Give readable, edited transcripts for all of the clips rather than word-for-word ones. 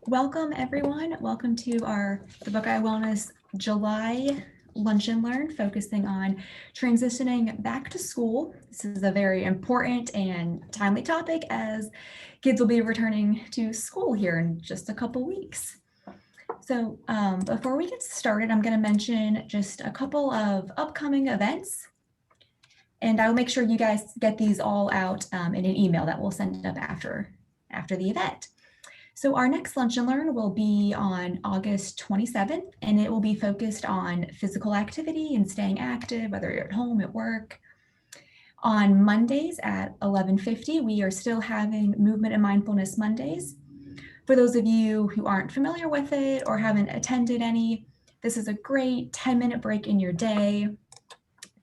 Welcome everyone. Welcome to the Buckeye Wellness July Lunch and Learn, focusing on transitioning back to school. This is a very important and timely topic as kids will be returning to school here in just a couple weeks. So before we get started, I'm going to mention just a couple of upcoming events, and I'll make sure you guys get these all out in an email that we'll send up after the event. So our next Lunch and Learn will be on August 27th, and it will be focused on physical activity and staying active, whether you're at home, at work. On Mondays at 11:50, we are still having Movement and Mindfulness Mondays. For those of you who aren't familiar with it or haven't attended any, this is a great 10-minute break in your day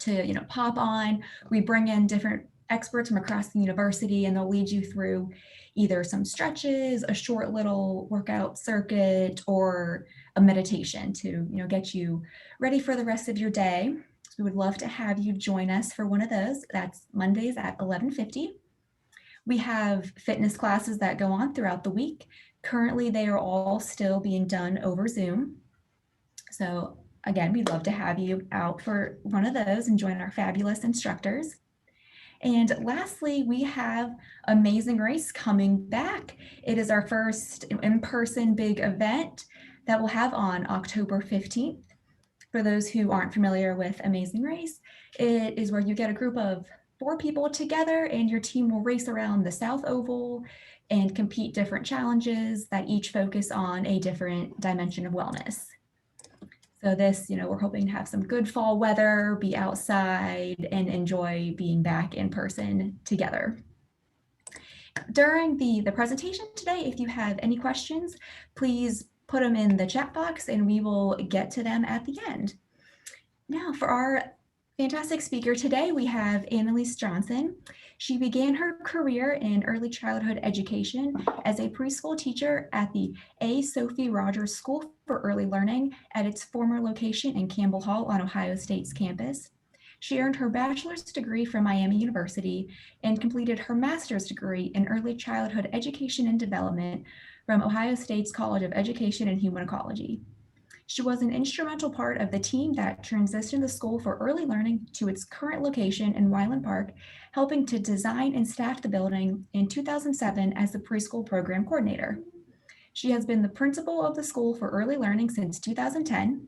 to pop on. We bring in different experts from across the university, and they'll lead you through either some stretches, a short little workout circuit, or a meditation to get you ready for the rest of your day. So we would love to have you join us for one of those. That's Mondays at 11:50. We have fitness classes that go on throughout the week. Currently, they are all still being done over Zoom. So again, we'd love to have you out for one of those and join our fabulous instructors. And lastly, we have Amazing Race coming back. It is our first in-person big event that we'll have on October 15th. For those who aren't familiar with Amazing Race, it is where you get a group of 4 people together and your team will race around the South Oval and compete different challenges that each focus on a different dimension of wellness. So this, we're hoping to have some good fall weather, be outside, and enjoy being back in person together. During the presentation today, if you have any questions, please put them in the chat box and we will get to them at the end. Now, for our fantastic speaker today, we have Anneliese Johnson. She began her career in early childhood education as a preschool teacher at the A. Sophie Rogers School for Early Learning at its former location in Campbell Hall on Ohio State's campus. She earned her bachelor's degree from Miami University and completed her master's degree in early childhood education and development from Ohio State's College of Education and Human Ecology. She was an instrumental part of the team that transitioned the school for early learning to its current location in Wyland Park, helping to design and staff the building in 2007 as the preschool program coordinator. She has been the principal of the school for early learning since 2010.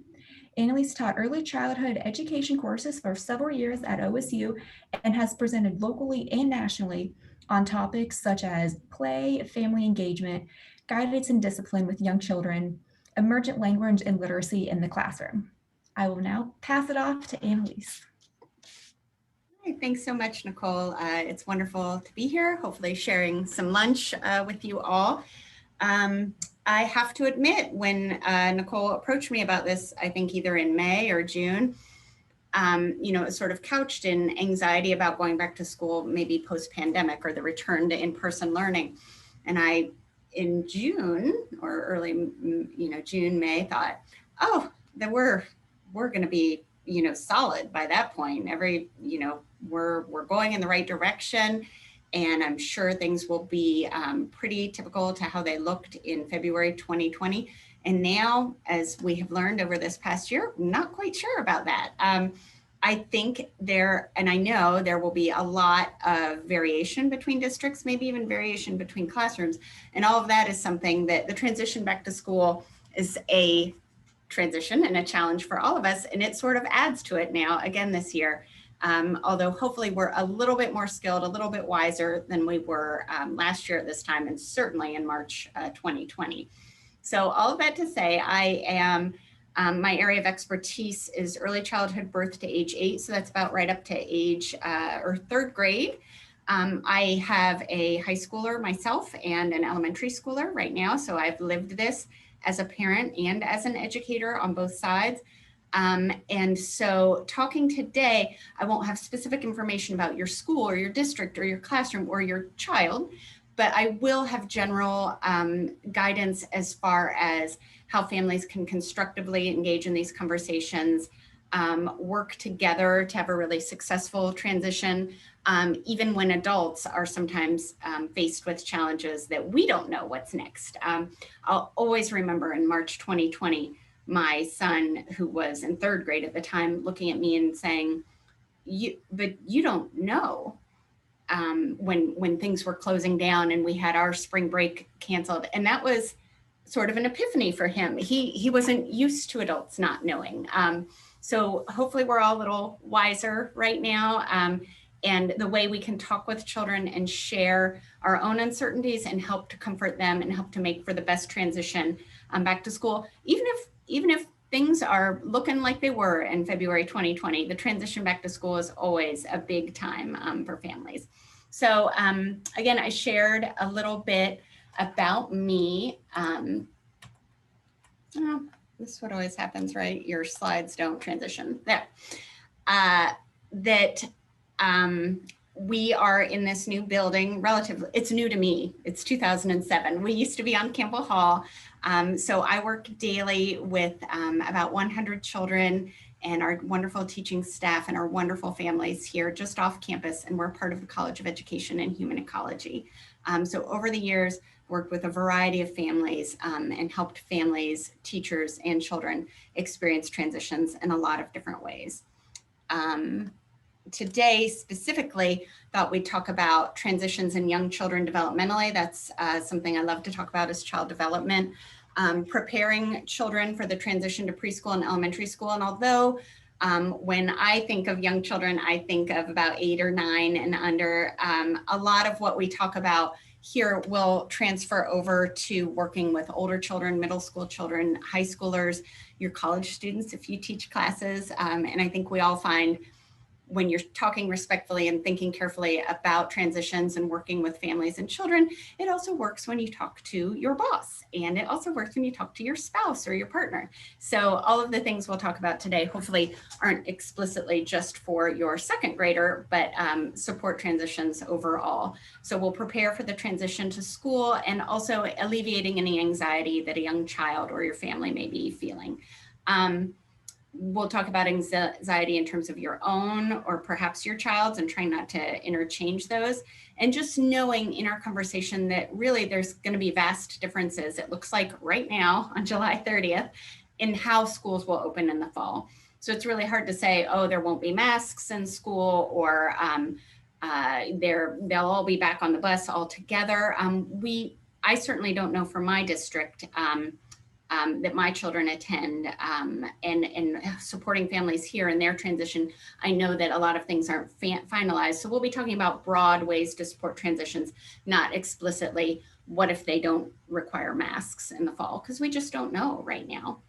Anneliese taught early childhood education courses for several years at OSU and has presented locally and nationally on topics such as play, family engagement, guidance and discipline with young children, emergent language and literacy in the classroom. I will now pass it off to Anneliese. Hi, thanks so much, Nicole. It's wonderful to be here, hopefully sharing some lunch with you all. I have to admit, when Nicole approached me about this, I think either in May or June, it was sort of couched in anxiety about going back to school, maybe post-pandemic or the return to in-person learning. And I, in June or early, June, May, thought, oh, that we're going to be, solid by that point. We're going in the right direction. And I'm sure things will be pretty typical to how they looked in February 2020. And now, as we have learned over this past year, I'm not quite sure about that. I think I know there will be a lot of variation between districts, maybe even variation between classrooms. And all of that is something that the transition back to school is a transition and a challenge for all of us. And it sort of adds to it now, again, this year. Although hopefully we're a little bit more skilled, a little bit wiser than we were last year at this time, and certainly in March 2020. So all of that to say, I am, my area of expertise is early childhood birth to age 8. So that's about right up to age or 3rd grade. I have a high schooler myself and an elementary schooler right now. So I've lived this as a parent and as an educator on both sides. And so talking today, I won't have specific information about your school or your district or your classroom or your child, but I will have general guidance as far as how families can constructively engage in these conversations, work together to have a really successful transition, even when adults are sometimes faced with challenges that we don't know what's next. I'll always remember in March 2020, my son, who was in third grade at the time, looking at me and saying, but you don't know. When things were closing down and we had our spring break canceled. And that was sort of an epiphany for him. He wasn't used to adults not knowing. So hopefully we're all a little wiser right now. And the way we can talk with children and share our own uncertainties and help to comfort them and help to make for the best transition back to school, even if things are looking like they were in February 2020, the transition back to school is always a big time for families. So again, I shared a little bit about me. This is what always happens, right? Your slides don't transition. There. We are in this new building, relatively, it's new to me. It's 2007. We used to be on Campbell Hall. So I work daily with about 100 children and our wonderful teaching staff and our wonderful families here just off campus. And we're part of the College of Education and Human Ecology. So over the years, worked with a variety of families and helped families, teachers, and children experience transitions in a lot of different ways. Today, specifically, thought we'd talk about transitions in young children developmentally. That's something I love to talk about is child development, preparing children for the transition to preschool and elementary school. And although when I think of young children, I think of about 8 or 9 and under, a lot of what we talk about here will transfer over to working with older children, middle school children, high schoolers, your college students if you teach classes. And I think we all find when you're talking respectfully and thinking carefully about transitions and working with families and children, it also works when you talk to your boss, and it also works when you talk to your spouse or your partner. So all of the things we'll talk about today hopefully aren't explicitly just for your second grader, but support transitions overall. So we'll prepare for the transition to school and also alleviating any anxiety that a young child or your family may be feeling. We'll talk about anxiety in terms of your own or perhaps your child's and trying not to interchange those. And just knowing in our conversation that really there's going to be vast differences, it looks like right now on July 30th, in how schools will open in the fall. So it's really hard to say, oh, there won't be masks in school or they'll all be back on the bus all together. I certainly don't know for my district that my children attend and supporting families here in their transition. I know that a lot of things aren't finalized. So we'll be talking about broad ways to support transitions, not explicitly what if they don't require masks in the fall, because we just don't know right now.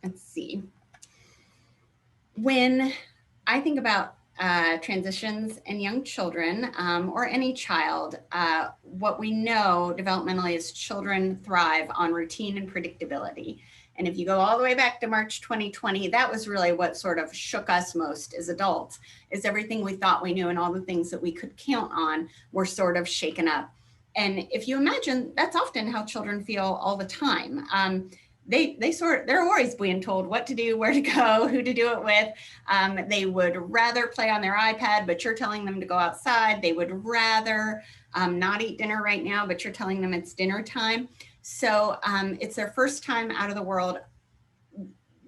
Let's see. When I think about transitions in young children or any child, what we know developmentally is children thrive on routine and predictability. And if you go all the way back to March 2020, that was really what sort of shook us most as adults, is everything we thought we knew and all the things that we could count on were sort of shaken up. And if you imagine, that's often how children feel all the time. They're always being told what to do, where to go, who to do it with. They would rather play on their iPad, but you're telling them to go outside. They would rather not eat dinner right now, but you're telling them it's dinner time. So it's their first time out of the world.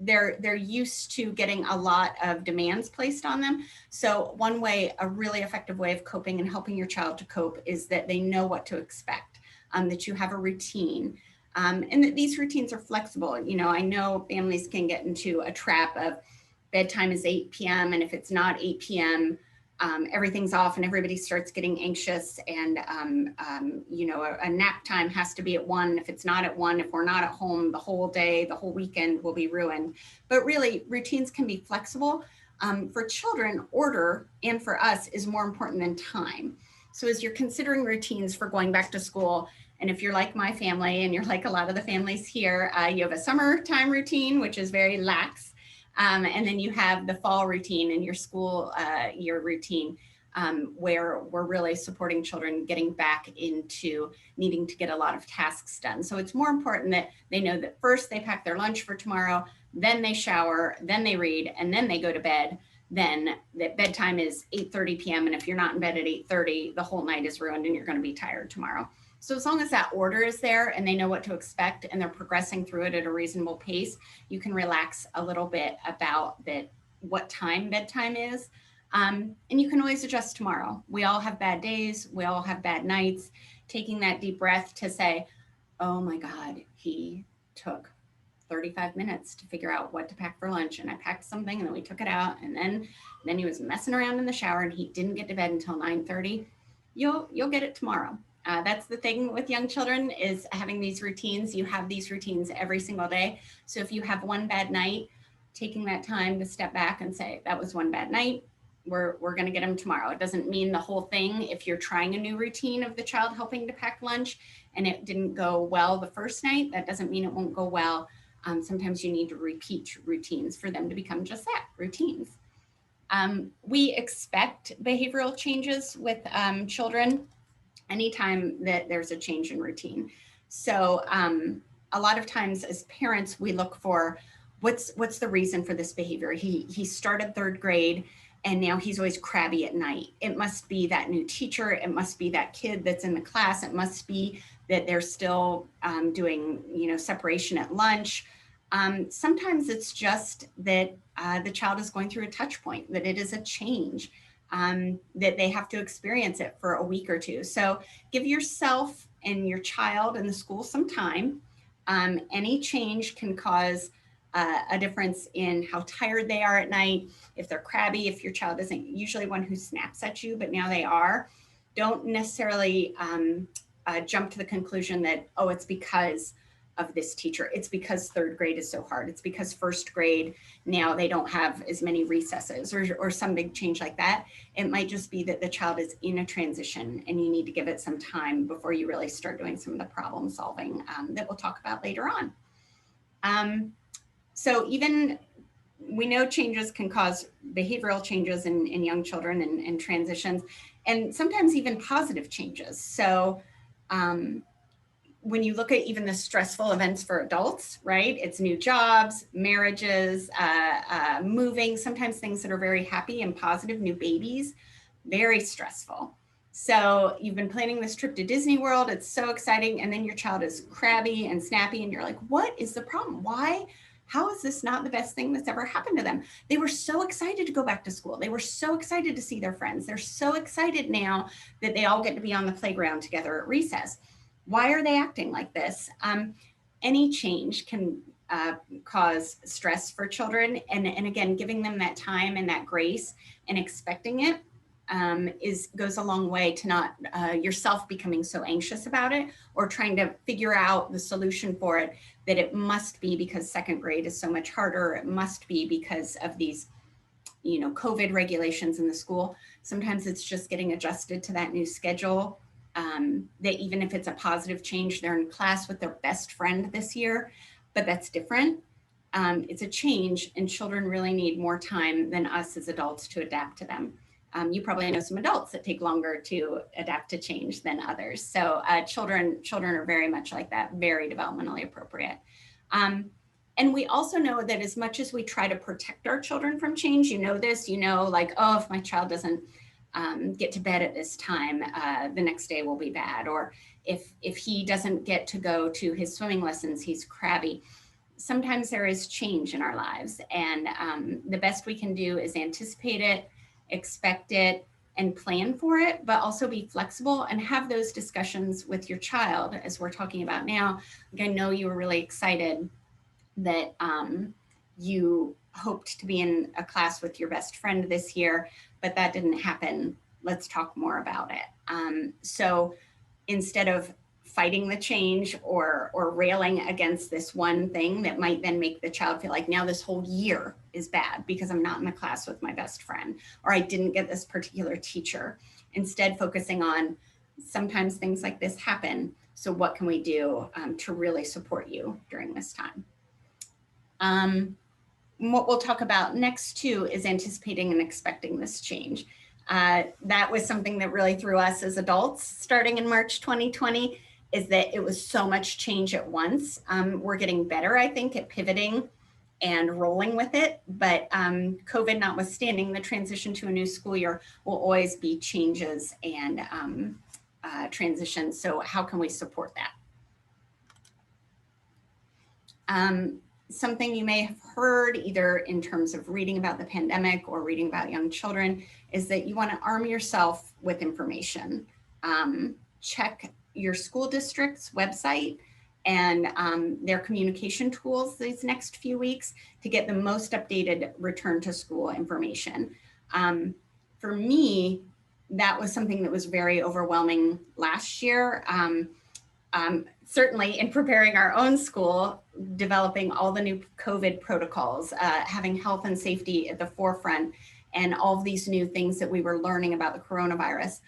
They're used to getting a lot of demands placed on them. So one way, a really effective way of coping and helping your child to cope is that they know what to expect, that you have a routine. And that these routines are flexible. You know, I know families can get into a trap of bedtime is 8 p.m. and if it's not 8 p.m., everything's off and everybody starts getting anxious and, you know, a nap time has to be at 1. If it's not at 1, if we're not at home the whole day, the whole weekend will be ruined. But really, routines can be flexible. For children, order, and for us, is more important than time. So as you're considering routines for going back to school, and if you're like my family and you're like a lot of the families here, you have a summertime routine, which is very lax. And then you have the fall routine in your school year routine, where we're really supporting children getting back into needing to get a lot of tasks done. So it's more important that they know that first they pack their lunch for tomorrow, then they shower, then they read, and then they go to bed, then that bedtime is 8:30 p.m. And if you're not in bed at 8:30, the whole night is ruined and you're going to be tired tomorrow. So as long as that order is there and they know what to expect and they're progressing through it at a reasonable pace, you can relax a little bit about that, what time bedtime is. And you can always adjust tomorrow. We all have bad days. We all have bad nights. Taking that deep breath to say, oh my God, he took 35 minutes to figure out what to pack for lunch. And I packed something and then we took it out. And then he was messing around in the shower and he didn't get to bed until 9:30. You'll get it tomorrow. That's the thing with young children, is having these routines. You have these routines every single day. So if you have one bad night, taking that time to step back and say, that was one bad night. We're going to get them tomorrow. It doesn't mean the whole thing. If you're trying a new routine of the child helping to pack lunch and it didn't go well the first night, that doesn't mean it won't go well. Sometimes you need to repeat routines for them to become just that, routines. We expect behavioral changes with children anytime that there's a change in routine. So a lot of times as parents, we look for what's the reason for this behavior. He started third grade and now he's always crabby at night. It must be that new teacher. It must be that kid that's in the class. It must be that they're still doing, separation at lunch. Sometimes it's just that the child is going through a touch point, that it is a change, that they have to experience it for a week or two. So give yourself and your child and the school some time. Any change can cause a difference in how tired they are at night. If they're crabby, if your child isn't usually one who snaps at you, but now they are, don't necessarily jump to the conclusion that, oh, it's because of this teacher. It's because third grade is so hard. It's because first grade, now they don't have as many recesses or some big change like that. It might just be that the child is in a transition and you need to give it some time before you really start doing some of the problem solving that we'll talk about later on. So even we know changes can cause behavioral changes in young children and transitions, and sometimes even positive changes. So when you look at even the stressful events for adults, right? It's new jobs, marriages, moving, sometimes things that are very happy and positive, new babies, very stressful. So you've been planning this trip to Disney World. It's so exciting. And then your child is crabby and snappy and you're like, what is the problem? Why? How is this not the best thing that's ever happened to them? They were so excited to go back to school. They were so excited to see their friends. They're so excited now that they all get to be on the playground together at recess. Why are they acting like this? Any change can cause stress for children. And again, giving them that time and that grace and expecting it goes a long way to not yourself becoming so anxious about it or trying to figure out the solution for it, that it must be because second grade is so much harder. It must be because of these, COVID regulations in the school. Sometimes it's just getting adjusted to that new schedule. That even if it's a positive change, they're in class with their best friend this year, but that's different. It's a change and children really need more time than us as adults to adapt to them. You probably know some adults that take longer to adapt to change than others. So children are very much like that, very developmentally appropriate. And we also know that as much as we try to protect our children from change, like, oh, if my child doesn't get to bed at this time, the next day will be bad. Or if he doesn't get to go to his swimming lessons, he's crabby. Sometimes there is change in our lives. And the best we can do is anticipate it, expect it, and plan for it, but also be flexible and have those discussions with your child as we're talking about now. Like, I know you were really excited that you hoped to be in a class with your best friend this year, but that didn't happen. Let's talk more about it. So instead of fighting the change or railing against this one thing that might then make the child feel like now this whole year is bad because I'm not in the class with my best friend, or I didn't get this particular teacher. Instead, focusing on sometimes things like this happen. So what can we do to really support you during this time? What we'll talk about next too is anticipating and expecting this change. That was something that really threw us as adults starting in March 2020, is that it was so much change at once. We're getting better, I think, at pivoting and rolling with it. But COVID notwithstanding, the transition to a new school year will always be changes and transitions. So how can we support that? Something you may have heard either in terms of reading about the pandemic or reading about young children is that you want to arm yourself with information. Check your school district's website and their communication tools these next few weeks to get the most updated return to school information. For me, that was something that was very overwhelming last year. Certainly in preparing our own school, developing all the new COVID protocols, having health and safety at the forefront, and all of these new things that we were learning about the coronavirus.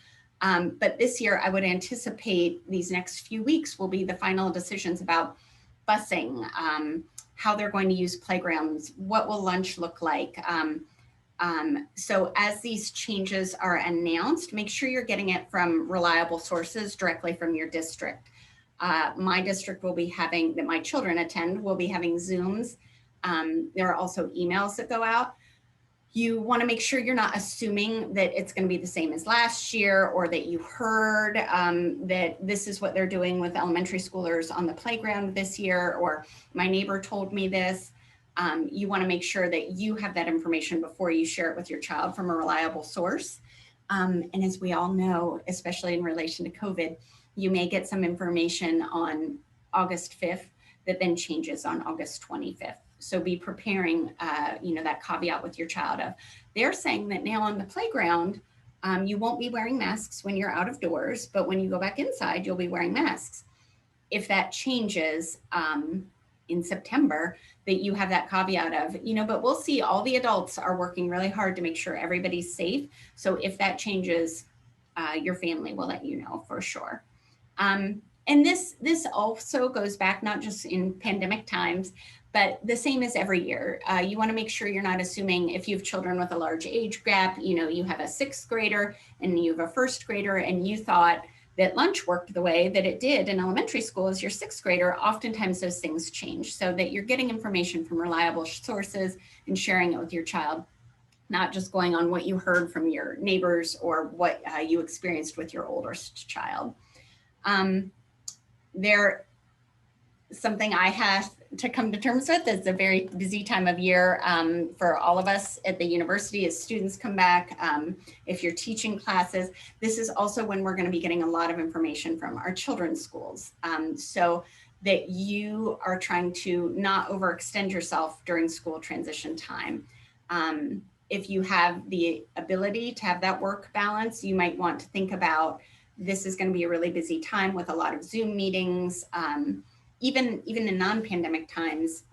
But this year, I would anticipate these next few weeks will be the final decisions about busing, how they're going to use playgrounds, what will lunch look like. So as these changes are announced, make sure you're getting it from reliable sources directly from your district. My district will be having, that my children attend, will be having Zooms. There are also emails that go out. You want to make sure you're not assuming that it's going to be the same as last year, or that you heard that this is what they're doing with elementary schoolers on the playground this year, or my neighbor told me this. You want to make sure that you have that information before you share it with your child from a reliable source. And as we all know, especially in relation to COVID, you may get some information on August 5th that then changes on August 25th. So be preparing, that caveat with your child of, they're saying that now on the playground, you won't be wearing masks when you're out of doors, but when you go back inside, you'll be wearing masks. If that changes in September, that you have that caveat of, but we'll see, all the adults are working really hard to make sure everybody's safe. So if that changes, your family will let you know for sure. And this also goes back not just in pandemic times, but the same as every year. You want to make sure you're not assuming, if you have children with a large age gap, you have a 6th grader and you have a 1st grader, and you thought that lunch worked the way that it did in elementary school as your 6th grader. Oftentimes those things change, so that you're getting information from reliable sources and sharing it with your child, not just going on what you heard from your neighbors or what you experienced with your oldest child. Something I have to come to terms with. It's a very busy time of year for all of us at the university as students come back. If you're teaching classes, this is also when we're going to be getting a lot of information from our children's schools, so that you are trying to not overextend yourself during school transition time. If you have the ability to have that work balance, you might want to think about, this is going to be a really busy time with a lot of Zoom meetings. Even in non-pandemic times,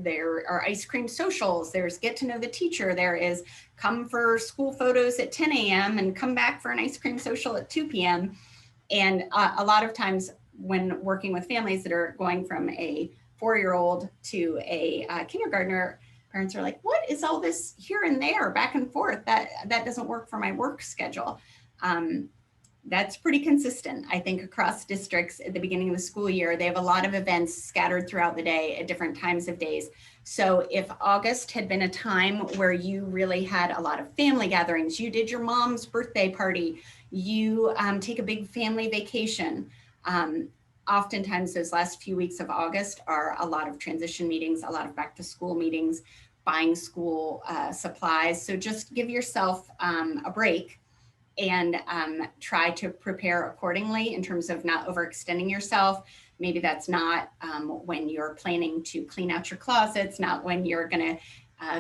there are ice cream socials, there's get to know the teacher, there is come for school photos at 10 a.m. and come back for an ice cream social at 2 p.m. And a lot of times when working with families that are going from a 4-year-old to a kindergartner, parents are like, what is all this here and there, back and forth? That doesn't work for my work schedule. That's pretty consistent, I think, across districts at the beginning of the school year. They have a lot of events scattered throughout the day at different times of days. So if August had been a time where you really had a lot of family gatherings, you did your mom's birthday party, you take a big family vacation, oftentimes those last few weeks of August are a lot of transition meetings, a lot of back to school meetings, buying school supplies. So just give yourself a break and try to prepare accordingly in terms of not overextending yourself. Maybe that's not when you're planning to clean out your closets, not when you're gonna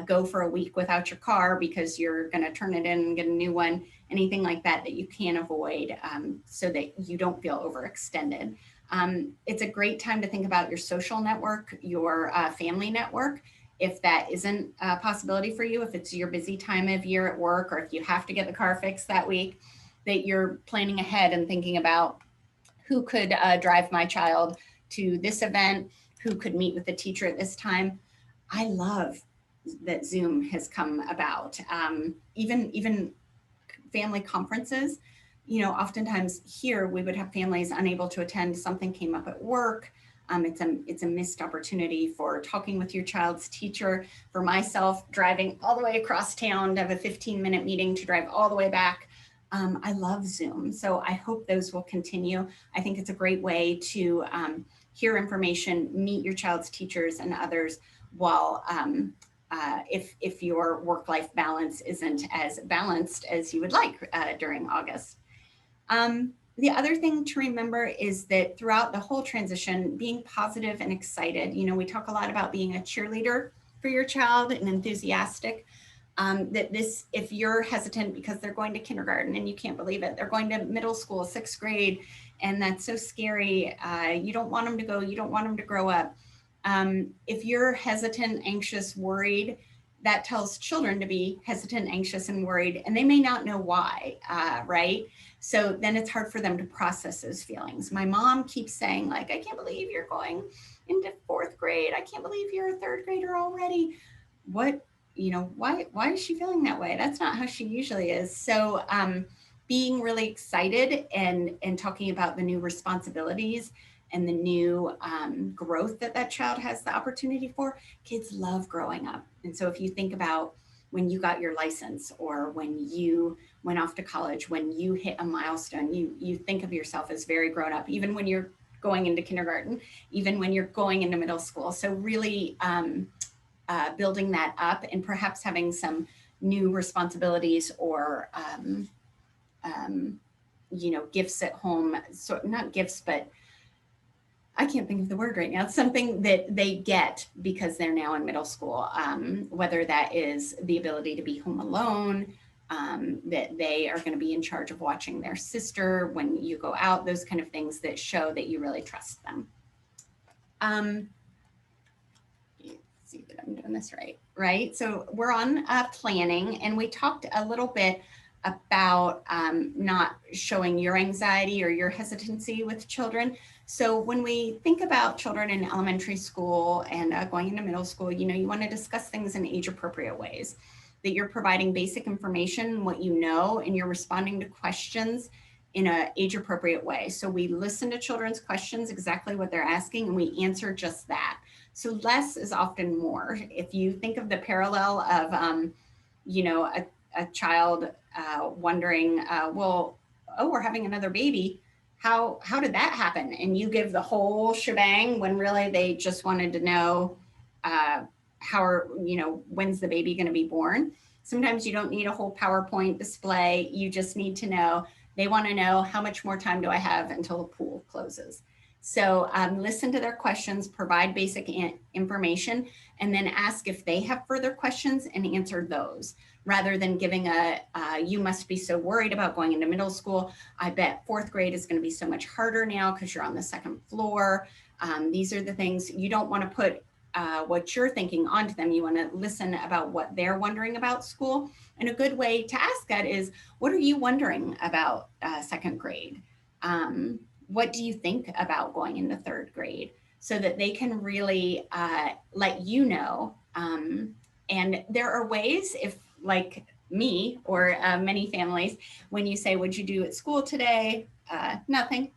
go for a week without your car because you're gonna turn it in and get a new one, anything like that that you can avoid so that you don't feel overextended. It's a great time to think about your social network, your family network. If that isn't a possibility for you, if it's your busy time of year at work, or if you have to get the car fixed that week, that you're planning ahead and thinking about who could drive my child to this event, who could meet with the teacher at this time. I love that Zoom has come about. Even family conferences, oftentimes here we would have families unable to attend, something came up at work. It's a missed opportunity for talking with your child's teacher. For myself, driving all the way across town to have a 15-minute meeting to drive all the way back. I love Zoom, so I hope those will continue. I think it's a great way to hear information, meet your child's teachers and others while if your work-life balance isn't as balanced as you would like during August. The other thing to remember is that throughout the whole transition, being positive and excited. We talk a lot about being a cheerleader for your child and enthusiastic. That if you're hesitant because they're going to kindergarten and you can't believe it, they're going to middle school, 6th grade, and that's so scary. You don't want them to go, you don't want them to grow up. If you're hesitant, anxious, worried, that tells children to be hesitant, anxious, and worried, and they may not know why, right? So then it's hard for them to process those feelings. My mom keeps saying, like, I can't believe you're going into 4th grade. I can't believe you're a 3rd grader already. Why is she feeling that way? That's not how she usually is. So being really excited and talking about the new responsibilities and the new growth that child has the opportunity for. Kids love growing up. And so if you think about when you got your license or when you went off to college, when you hit a milestone, you think of yourself as very grown up, even when you're going into kindergarten, even when you're going into middle school. So really building that up and perhaps having some new responsibilities or gifts at home. So not gifts, but I can't think of the word right now. It's something that they get because they're now in middle school, whether that is the ability to be home alone, that they are going to be in charge of watching their sister when you go out, those kind of things that show that you really trust them. Let's see that I'm doing this right? So we're on planning, and we talked a little bit about not showing your anxiety or your hesitancy with children. So when we think about children in elementary school and going into middle school, you want to discuss things in age-appropriate ways, that you're providing basic information, what you know, and you're responding to questions in an age-appropriate way. So we listen to children's questions, exactly what they're asking, and we answer just that. So less is often more. If you think of the parallel of, a child wondering, we're having another baby. How did that happen? And you give the whole shebang when really they just wanted to know when's the baby going to be born. Sometimes you don't need a whole PowerPoint display. You just need to know, they want to know how much more time do I have until the pool closes. So listen to their questions, provide basic information, and then ask if they have further questions and answer those, rather than giving you must be so worried about going into middle school. I bet 4th grade is going to be so much harder now because you're on the 2nd floor. These are the things you don't want to put what you're thinking onto them. You want to listen about what they're wondering about school. And a good way to ask that is, what are you wondering about 2nd grade? What do you think about going into 3rd grade? So that they can really let you know. And there are ways, if like me or many families, when you say, what'd you do at school today? Nothing.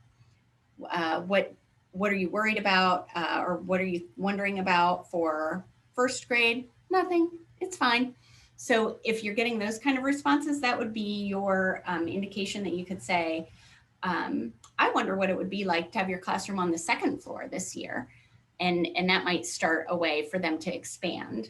What are you worried about? Or what are you wondering about for 1st grade? Nothing. It's fine. So if you're getting those kind of responses, that would be your indication that you could say, I wonder what it would be like to have your classroom on the 2nd floor this year. And that might start a way for them to expand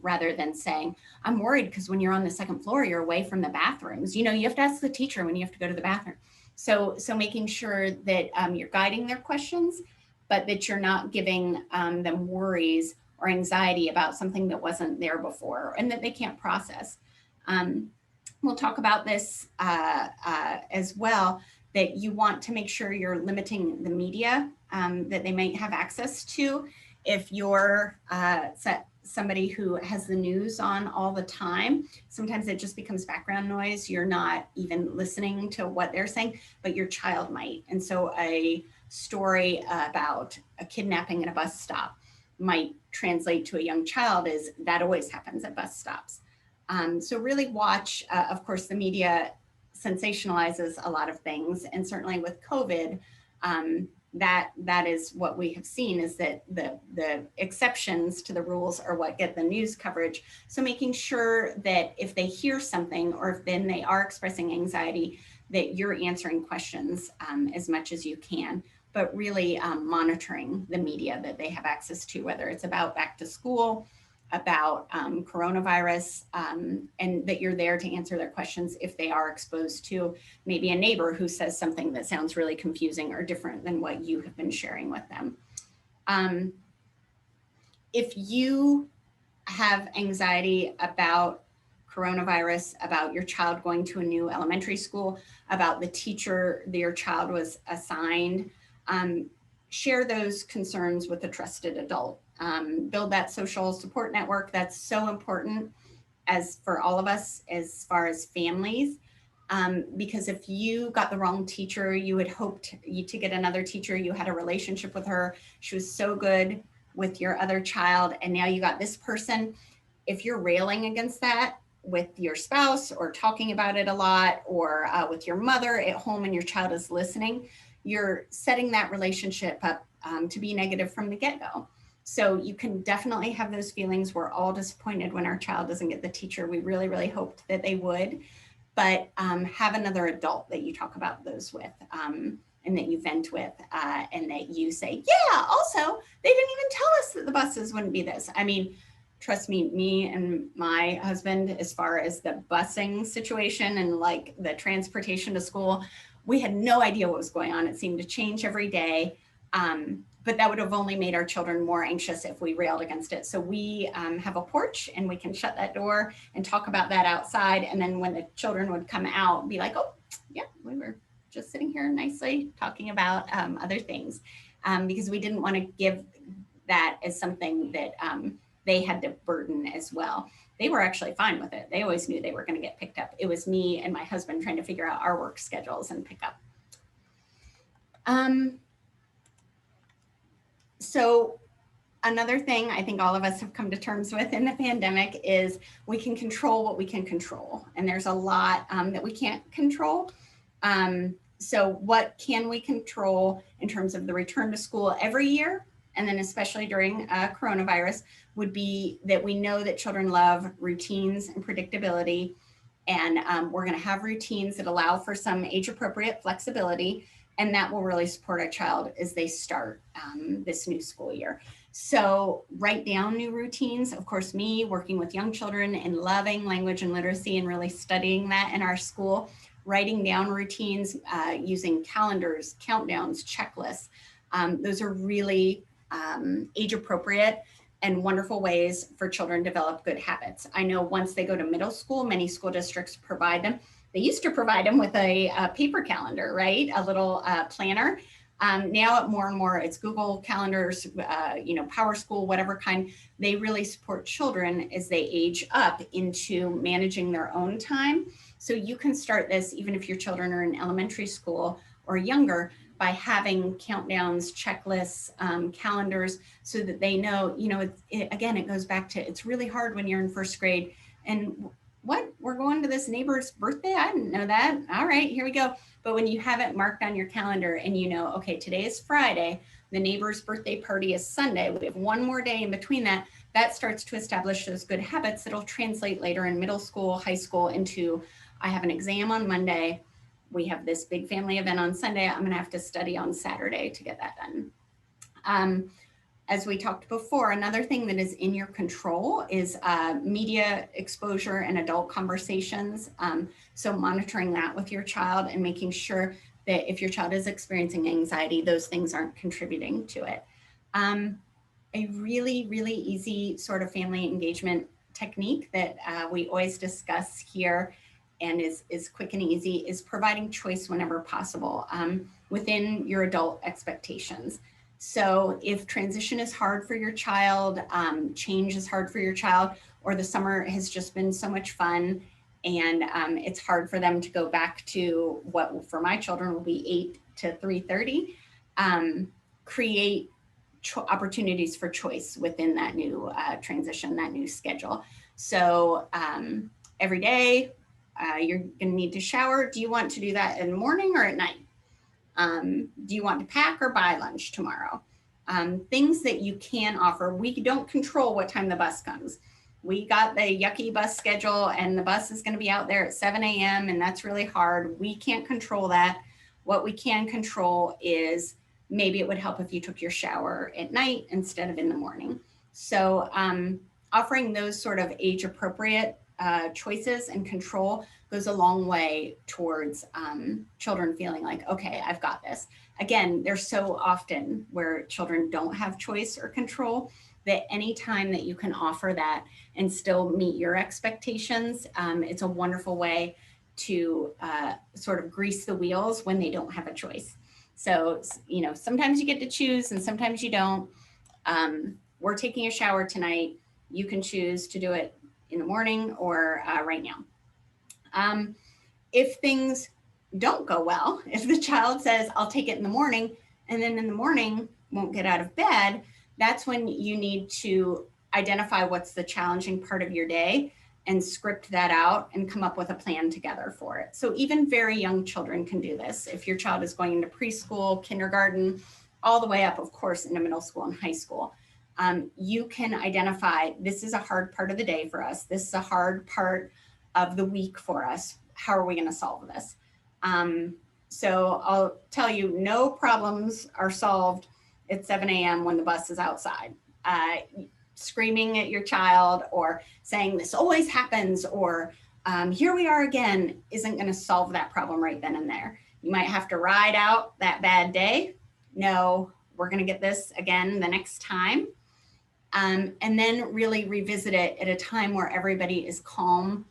rather than saying, I'm worried because when you're on the 2nd floor, you're away from the bathrooms. You have to ask the teacher when you have to go to the bathroom. So making sure that you're guiding their questions, but that you're not giving them worries or anxiety about something that wasn't there before and that they can't process. We'll talk about this as well, that you want to make sure you're limiting the media that they might have access to. If you're somebody who has the news on all the time, sometimes it just becomes background noise. You're not even listening to what they're saying, but your child might. And so a story about a kidnapping at a bus stop might translate to a young child as that always happens at bus stops. So really watch, of course, the media sensationalizes a lot of things. And certainly with COVID, that is what we have seen, is that the exceptions to the rules are what get the news coverage. So making sure that if they hear something, or if then they are expressing anxiety, that you're answering questions as much as you can, but really monitoring the media that they have access to, whether it's about back to school, about coronavirus, and that you're there to answer their questions if they are exposed to maybe a neighbor who says something that sounds really confusing or different than what you have been sharing with them. If you have anxiety about coronavirus, about your child going to a new elementary school, about the teacher that your child was assigned, share those concerns with a trusted adult. Build that social support network. That's so important as for all of us as far as families. Because if you got the wrong teacher, you had hoped to get another teacher, you had a relationship with her, she was so good with your other child, and now you got this person. If you're railing against that with your spouse, or talking about it a lot, or with your mother at home, and your child is listening, you're setting that relationship up to be negative from the get-go. So you can definitely have those feelings. We're all disappointed when our child doesn't get the teacher we really, really hoped that they would. But have another adult that you talk about those with, and that you vent with, and that you say, yeah, also, they didn't even tell us that the buses wouldn't be this. I mean, trust me and my husband, as far as the busing situation and like the transportation to school, we had no idea what was going on. It seemed to change every day. But that would have only made our children more anxious if we railed against it. So we have a porch, and we can shut that door and talk about that outside. And then when the children would come out, be like, oh, yeah, we were just sitting here nicely talking about other things, because we didn't want to give that as something that they had to burden as well. They were actually fine with it. They always knew they were going to get picked up. It was me and my husband trying to figure out our work schedules and pick up. So another thing I think all of us have come to terms with in the pandemic is we can control what we can control. And there's a lot that we can't control. So what can we control in terms of the return to school every year, and then especially during coronavirus, would be that we know that children love routines and predictability. And we're going to have routines that allow for some age-appropriate flexibility, and that will really support our child as they start this new school year. So write down new routines. Of course, me working with young children and loving language and literacy and really studying that in our school, writing down routines using calendars, countdowns, checklists. Those are really age-appropriate and wonderful ways for children to develop good habits. I know once they go to middle school, many school districts provide them. They used to provide them with a paper calendar, right? A little planner. Now more and more it's Google calendars, Power School, whatever kind. They really support children as they age up into managing their own time. So you can start this even if your children are in elementary school or younger, by having countdowns, checklists, calendars, so that they know, again, it goes back to, it's really hard when you're in first grade and what, we're going to this neighbor's birthday? I didn't know that. All right, here we go. But when you have it marked on your calendar and okay, today is Friday, the neighbor's birthday party is Sunday, we have one more day in between that, that starts to establish those good habits that'll translate later in middle school, high school into, I have an exam on Monday, we have this big family event on Sunday, I'm gonna have to study on Saturday to get that done. As we talked before, another thing that is in your control is media exposure and adult conversations. So monitoring that with your child and making sure that if your child is experiencing anxiety, those things aren't contributing to it. A really, really easy sort of family engagement technique that we always discuss here and is quick and easy is providing choice whenever possible within your adult expectations. So if transition is hard for your child, change is hard for your child, or the summer has just been so much fun and it's hard for them to go back to what for my children will be 8 to 3:30, create opportunities for choice within that new transition, that new schedule. So every day you're gonna need to shower. Do you want to do that in the morning or at night? Do you want to pack or buy lunch tomorrow? Things that you can offer. We don't control what time the bus comes. We got the yucky bus schedule and the bus is going to be out there at 7 a.m. and that's really hard. We can't control that. What we can control is maybe it would help if you took your shower at night instead of in the morning. So offering those sort of age appropriate choices and control goes a long way towards children feeling like, okay, I've got this. Again, there's so often where children don't have choice or control that any time that you can offer that and still meet your expectations, it's a wonderful way to sort of grease the wheels when they don't have a choice. So, you know, sometimes you get to choose and sometimes you don't. We're taking a shower tonight. You can choose to do it in the morning or right now. If things don't go well, if the child says, I'll take it in the morning, and then in the morning won't get out of bed, that's when you need to identify what's the challenging part of your day and script that out and come up with a plan together for it. So even very young children can do this. If your child is going into preschool, kindergarten, all the way up, of course, into middle school and high school, you can identify, this is a hard part of the day for us. This is a hard part of the week for us. How are we going to solve this? So I'll tell you, no problems are solved at 7 a.m. when the bus is outside. Screaming at your child or saying this always happens or here we are again isn't going to solve that problem right then and there. You might have to ride out that bad day. No, we're going to get this again the next time. And then really revisit it at a time where everybody is calm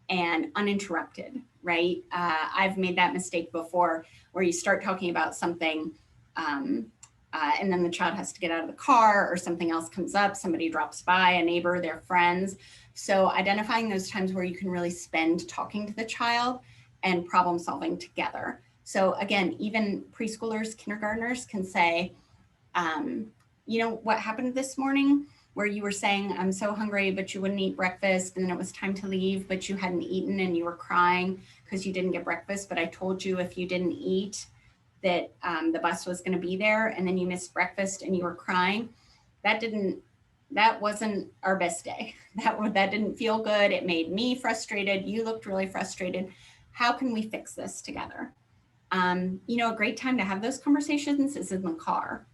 and uninterrupted, right? I've made that mistake before where you start talking about something and then the child has to get out of the car or something else comes up, somebody drops by, a neighbor, their friends. So identifying those times where you can really spend talking to the child and problem solving together. So again, even preschoolers, kindergartners can say, you know, what happened this morning where you were saying, I'm so hungry, but you wouldn't eat breakfast. And then it was time to leave, but you hadn't eaten and you were crying because you didn't get breakfast. But I told you if you didn't eat, that the bus was going to be there and then you missed breakfast and you were crying. That wasn't our best day. That didn't feel good. It made me frustrated. You looked really frustrated. How can we fix this together? You know, a great time to have those conversations is in the car.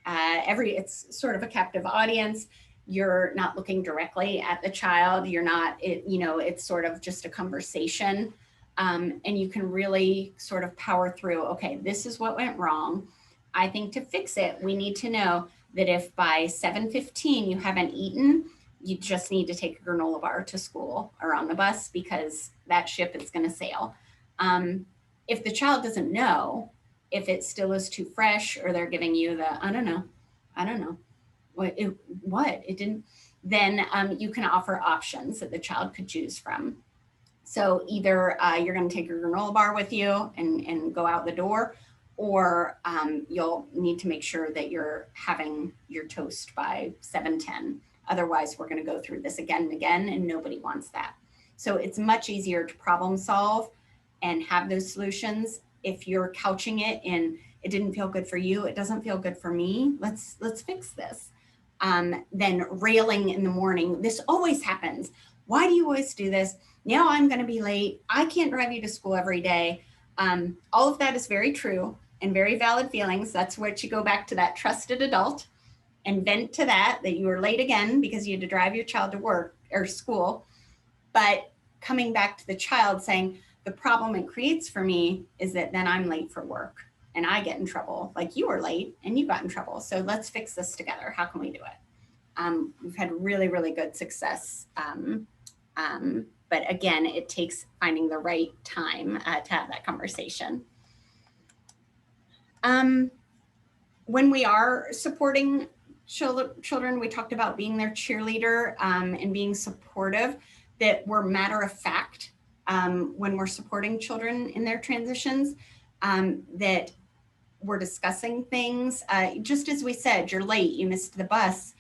It's sort of a captive audience. You're not looking directly at the child. It's sort of just a conversation. And you can really sort of power through, okay, this is what went wrong. I think to fix it, we need to know that if by 7:15 you haven't eaten, you just need to take a granola bar to school or on the bus because that ship is going to sail. If the child doesn't know, if it still is too fresh or they're giving you the, I don't know, it didn't, then you can offer options that the child could choose from. So either you're going to take your granola bar with you and go out the door, or you'll need to make sure that you're having your toast by 7:10. Otherwise, we're going to go through this again and again, and nobody wants that. So it's much easier to problem solve and have those solutions if you're couching it in, it didn't feel good for you, it doesn't feel good for me, let's fix this. Then railing in the morning, this always happens. Why do you always do this? Now I'm going to be late. I can't drive you to school every day. All of that is very true and very valid feelings. That's where you go back to that trusted adult and vent to that you were late again because you had to drive your child to work or school. But coming back to the child saying, the problem it creates for me is that then I'm late for work and I get in trouble. Like you were late and you got in trouble. So let's fix this together. How can we do it? We've had really, really good success. But again, it takes finding the right time to have that conversation. When we are supporting children, we talked about being their cheerleader and being supportive, that we're matter of fact when we're supporting children in their transitions, that we're discussing things. Just as we said, you're late, you missed the bus.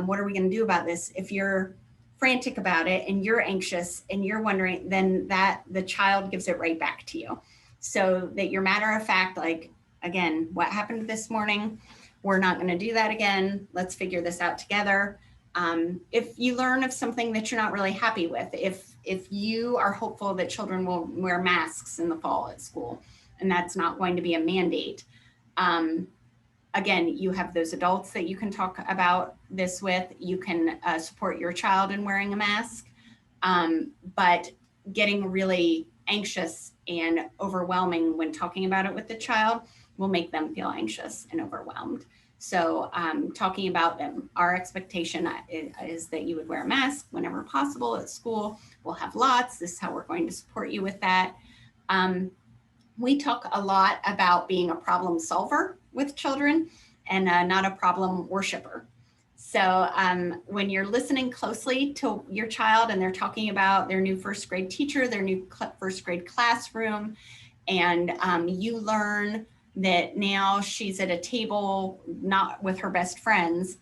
What are we going to do about this? If you're frantic about it and you're anxious and you're wondering, then that the child gives it right back to you. So that you're matter of fact, like, again, what happened this morning? We're not going to do that again. Let's figure this out together. If you learn of something that you're not really happy with, if you are hopeful that children will wear masks in the fall at school, and that's not going to be a mandate, again, you have those adults that you can talk about this with. You can support your child in wearing a mask, but getting really anxious and overwhelming when talking about it with the child will make them feel anxious and overwhelmed. So talking about them, our expectation is that you would wear a mask whenever possible at school. We'll have lots. This is how we're going to support you with that. We talk a lot about being a problem solver with children and not a problem worshiper. So when you're listening closely to your child and they're talking about their new first grade teacher, their new first grade classroom, and you learn that now she's at a table not with her best friends,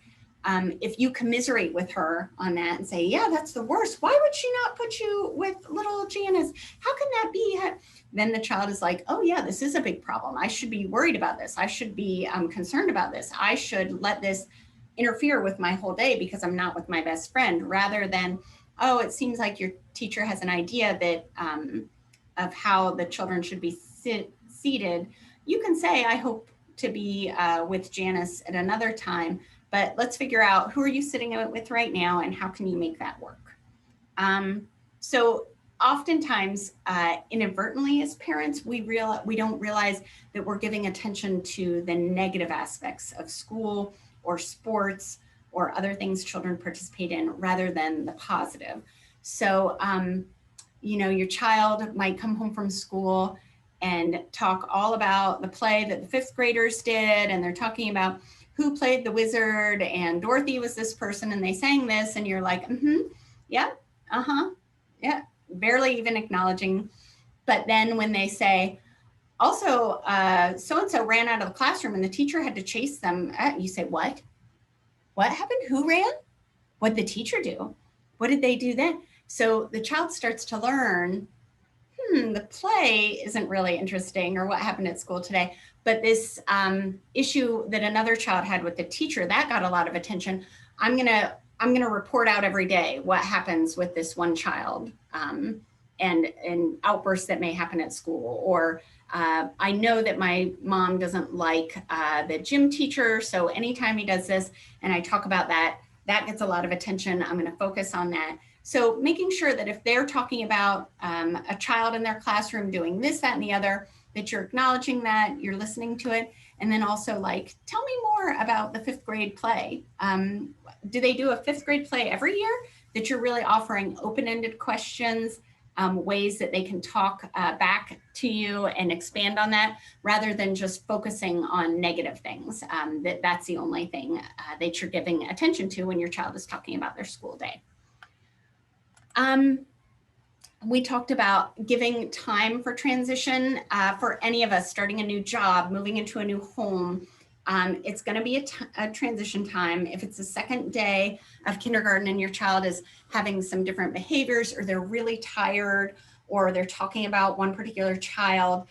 if you commiserate with her on that and say, yeah, that's the worst. Why would she not put you with little Janice? How can that be? Then the child is like, oh yeah, this is a big problem. I should be worried about this. I should be concerned about this. I should let this interfere with my whole day because I'm not with my best friend, rather than, oh, it seems like your teacher has an idea that of how the children should be seated. You can say, I hope to be with Janice at another time, but let's figure out who are you sitting with right now and how can you make that work? So oftentimes, inadvertently as parents, we don't realize that we're giving attention to the negative aspects of school or sports or other things children participate in rather than the positive. So, your child might come home from school and talk all about the play that the fifth graders did, and they're talking about who played the wizard and Dorothy was this person and they sang this, and you're like, yeah, yeah, barely even acknowledging. But then when they say, also, so-and-so ran out of the classroom and the teacher had to chase them, you say, what? What happened? Who ran? What did the teacher do? What did they do then? So the child starts to learn, the play isn't really interesting, or what happened at school today. But this issue that another child had with the teacher, that got a lot of attention. I'm gonna report out every day what happens with this one child and outbursts that may happen at school. Or I know that my mom doesn't like the gym teacher, so anytime he does this and I talk about that, that gets a lot of attention. I'm gonna focus on that. So making sure that if they're talking about a child in their classroom doing this, that, and the other, that you're acknowledging that, you're listening to it. And then also like, tell me more about the fifth grade play. Do they do a fifth grade play every year? That you're really offering open-ended questions, ways that they can talk back to you and expand on that, rather than just focusing on negative things. That's the only thing that you're giving attention to when your child is talking about their school day. We talked about giving time for transition for any of us starting a new job, moving into a new home. It's going to be a transition time. If it's the second day of kindergarten and your child is having some different behaviors, or they're really tired, or they're talking about one particular child,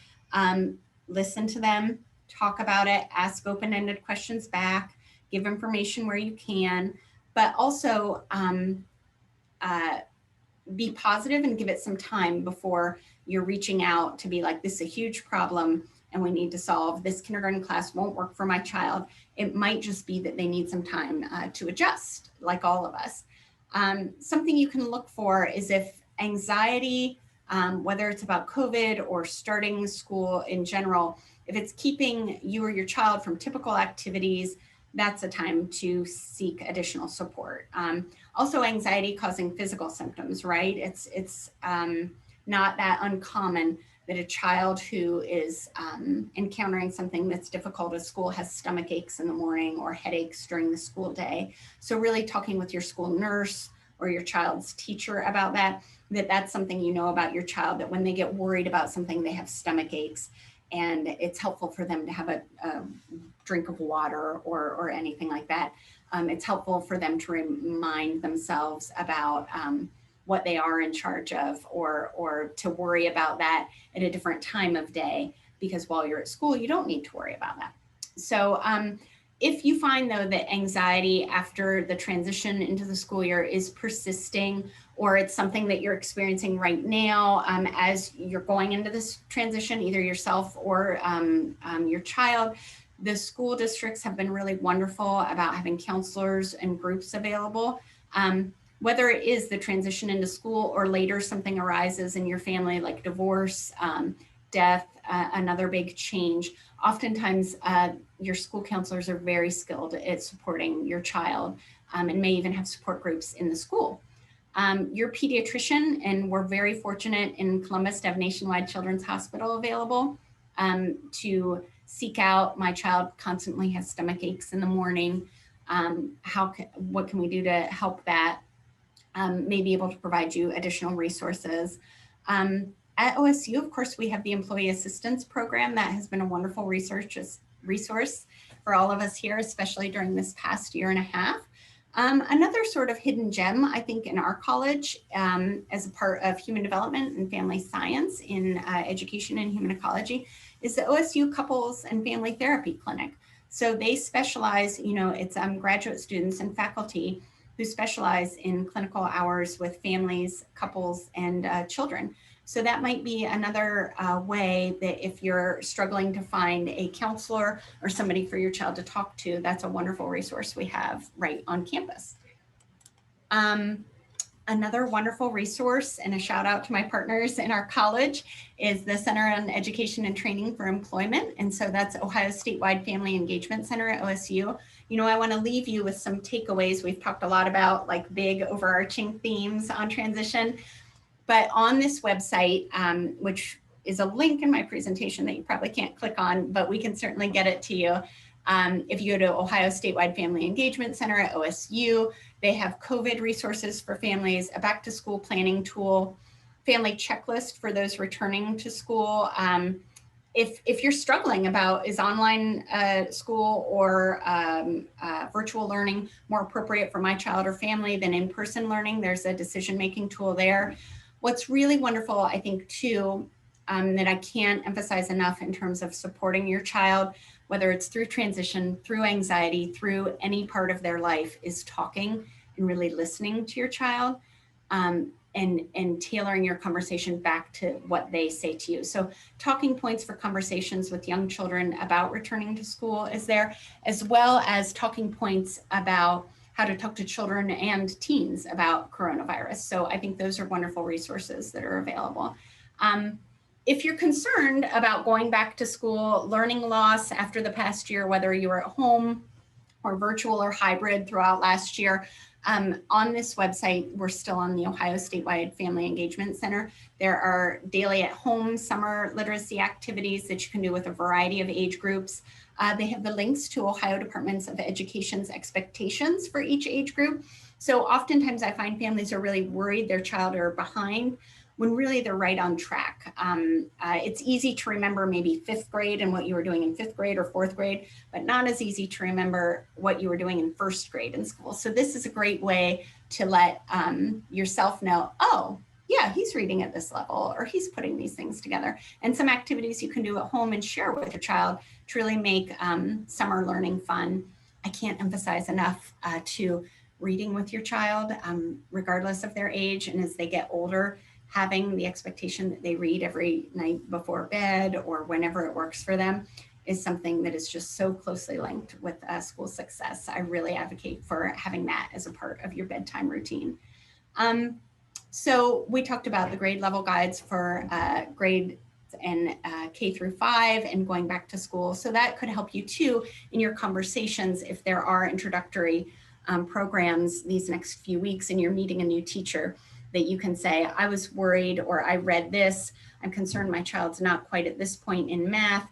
listen to them, talk about it, ask open-ended questions back, give information where you can, but also be positive and give it some time before you're reaching out to be like, this is a huge problem and we need to solve. This kindergarten class won't work for my child. It might just be that they need some time to adjust, like all of us. Something you can look for is if anxiety, whether it's about COVID or starting school in general, if it's keeping you or your child from typical activities, that's a time to seek additional support. Also, anxiety causing physical symptoms, right? It's not that uncommon that a child who is encountering something that's difficult at school has stomach aches in the morning or headaches during the school day. So really talking with your school nurse or your child's teacher about that, that's something you know about your child, that when they get worried about something, they have stomach aches, and it's helpful for them to have a drink of water or anything like that. It's helpful for them to remind themselves about what they are in charge of, or to worry about that at a different time of day. because while you're at school, you don't need to worry about that. So if you find though that anxiety after the transition into the school year is persisting, or it's something that you're experiencing right now as you're going into this transition, either yourself or your child, the school districts have been really wonderful about having counselors and groups available. Whether it is the transition into school or later something arises in your family like divorce, death, another big change, oftentimes your school counselors are very skilled at supporting your child and may even have support groups in the school. Your pediatrician, and we're very fortunate in Columbus to have Nationwide Children's Hospital available to seek out. My child constantly has stomach aches in the morning. What can we do to help that? May be able to provide you additional resources. At OSU, of course, we have the Employee Assistance Program that has been a wonderful resource for all of us here, especially during this past year and a half. Another sort of hidden gem, I think, in our college as a part of human development and family science in education and human ecology is the OSU Couples and Family Therapy Clinic. So they specialize, it's graduate students and faculty who specialize in clinical hours with families, couples, and children. So that might be another way that if you're struggling to find a counselor or somebody for your child to talk to, that's a wonderful resource we have right on campus. Another wonderful resource, and a shout out to my partners in our college, is the Center on Education and Training for Employment. And so that's Ohio Statewide Family Engagement Center at OSU. I want to leave you with some takeaways. We've talked a lot about like big overarching themes on transition, but on this website, which is a link in my presentation that you probably can't click on, but we can certainly get it to you. If you go to Ohio Statewide Family Engagement Center at OSU, they have COVID resources for families, a back to school planning tool, family checklist for those returning to school. If you're struggling about is online school or virtual learning more appropriate for my child or family than in-person learning, there's a decision-making tool there. What's really wonderful, I think, too, that I can't emphasize enough in terms of supporting your child, whether it's through transition, through anxiety, through any part of their life, is talking and really listening to your child and tailoring your conversation back to what they say to you. So talking points for conversations with young children about returning to school is there, as well as talking points about how to talk to children and teens about coronavirus. So I think those are wonderful resources that are available. If you're concerned about going back to school, learning loss after the past year, whether you were at home or virtual or hybrid throughout last year, on this website, we're still on the Ohio Statewide Family Engagement Center. There are daily at home summer literacy activities that you can do with a variety of age groups. They have the links to Ohio Departments of Education's expectations for each age group. So oftentimes I find families are really worried their child are behind when really they're right on track. It's easy to remember maybe fifth grade and what you were doing in fifth grade or fourth grade, but not as easy to remember what you were doing in first grade in school. So this is a great way to let yourself know, oh, yeah, he's reading at this level, or he's putting these things together. And some activities you can do at home and share with your child to really make summer learning fun. I can't emphasize enough to reading with your child, regardless of their age. And as they get older, having the expectation that they read every night before bed or whenever it works for them is something that is just so closely linked with school success. I really advocate for having that as a part of your bedtime routine. So we talked about the grade level guides for grades and K through 5 and going back to school. So that could help you too in your conversations if there are introductory programs these next few weeks and you're meeting a new teacher, that you can say, I was worried, or I read this, I'm concerned my child's not quite at this point in math.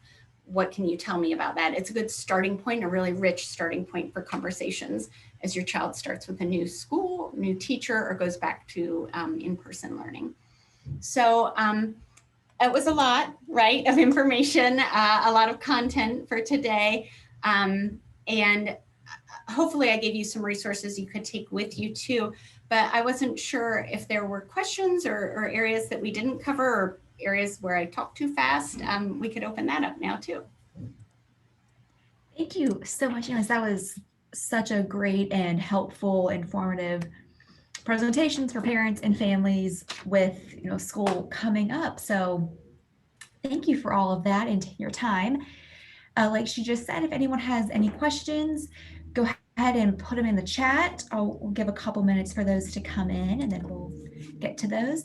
What can you tell me about that? It's a good starting point, a really rich starting point for conversations as your child starts with a new school, new teacher, or goes back to in-person learning. So it was a lot, right, of information, a lot of content for today. And hopefully I gave you some resources you could take with you too, but I wasn't sure if there were questions or areas that we didn't cover, or areas where I talk too fast, we could open that up now too. Thank you so much, Anneliese. That was such a great and helpful, informative presentations for parents and families with school coming up. So thank you for all of that and your time. Like she just said, if anyone has any questions, go ahead and put them in the chat. I'll give a couple minutes for those to come in and then we'll get to those.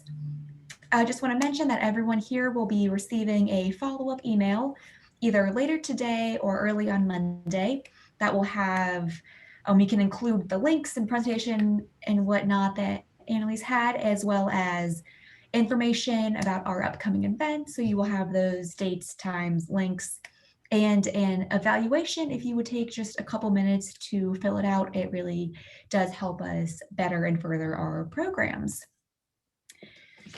I just want to mention that everyone here will be receiving a follow-up email either later today or early on Monday that will have, we can include the links and presentation and whatnot that Anneliese had, as well as information about our upcoming events. So you will have those dates, times, links, and an evaluation. If you would take just a couple minutes to fill it out, it really does help us better and further our programs.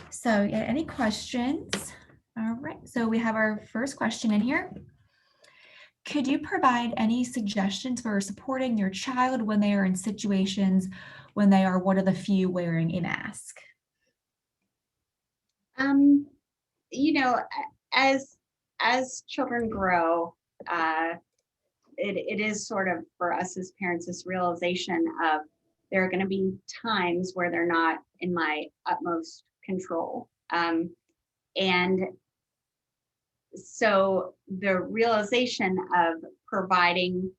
So yeah, any questions? All right, so we have our first question in here. Could you provide any suggestions for supporting your child when they are in situations when they are one of the few wearing a mask? You know, as children grow, it is sort of for us as parents this realization of there are going to be times where they're not in my utmost control, and so the realization of providing,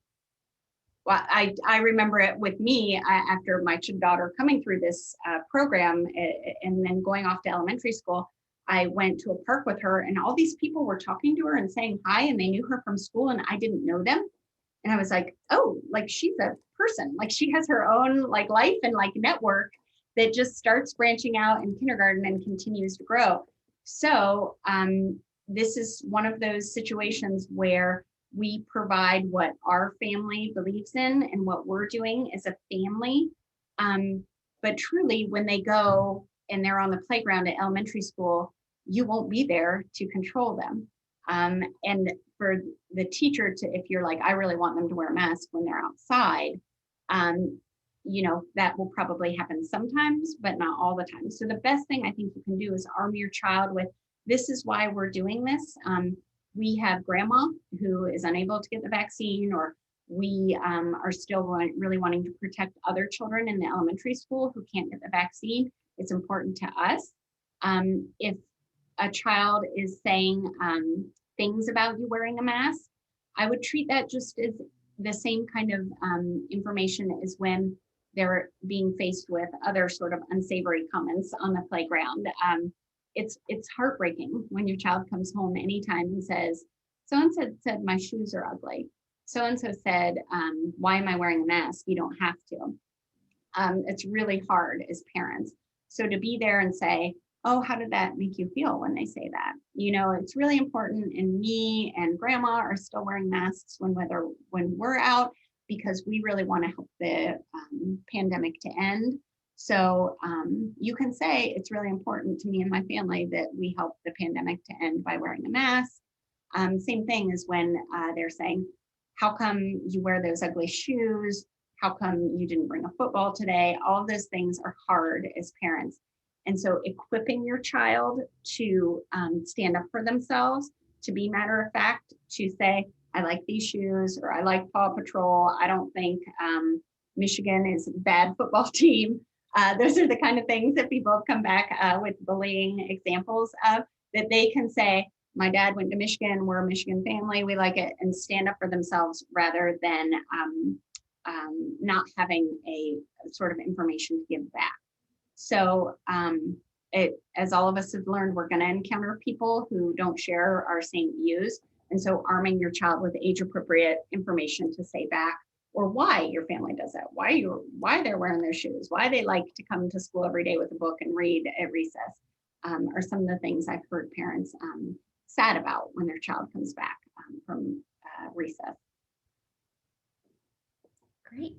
well, I remember it with me after my daughter coming through this program and then going off to elementary school. I went to a park with her and all these people were talking to her and saying hi and they knew her from school and I didn't know them. And I was like, oh, like she's a person, like she has her own like life and like network that just starts branching out in kindergarten and continues to grow. So this is one of those situations where we provide what our family believes in and what we're doing as a family. But truly, when they go and they're on the playground at elementary school, you won't be there to control them. And for the teacher to, if you're like, I really want them to wear a mask when they're outside, that will probably happen sometimes, but not all the time. So the best thing I think you can do is arm your child with, this is why we're doing this. We have grandma who is unable to get the vaccine, or we are still really wanting to protect other children in the elementary school who can't get the vaccine. It's important to us. If a child is saying things about you wearing a mask, I would treat that just as the same kind of information as when they're being faced with other sort of unsavory comments on the playground. It's heartbreaking when your child comes home anytime and says, so-and-so said my shoes are ugly. So-and-so said, why am I wearing a mask? You don't have to. It's really hard as parents. So to be there and say, oh, how did that make you feel when they say that? It's really important. And me and grandma are still wearing masks when we're out, because we really want to help the pandemic to end. So you can say it's really important to me and my family that we help the pandemic to end by wearing a mask. Same thing as when they're saying, how come you wear those ugly shoes? How come you didn't bring a football today? All of those things are hard as parents. And so equipping your child to stand up for themselves, to be matter of fact, to say, I like these shoes, or I like Paw Patrol. I don't think Michigan is a bad football team. Those are the kind of things that people have come back with bullying examples of, that they can say, my dad went to Michigan, we're a Michigan family, we like it, and stand up for themselves rather than not having a sort of information to give back. So as all of us have learned, we're going to encounter people who don't share our same views. And so arming your child with age appropriate information to say back, or why your family does that, why they're wearing their shoes, why they like to come to school every day with a book and read at recess, are some of the things I've heard parents sad about when their child comes back from recess. Great.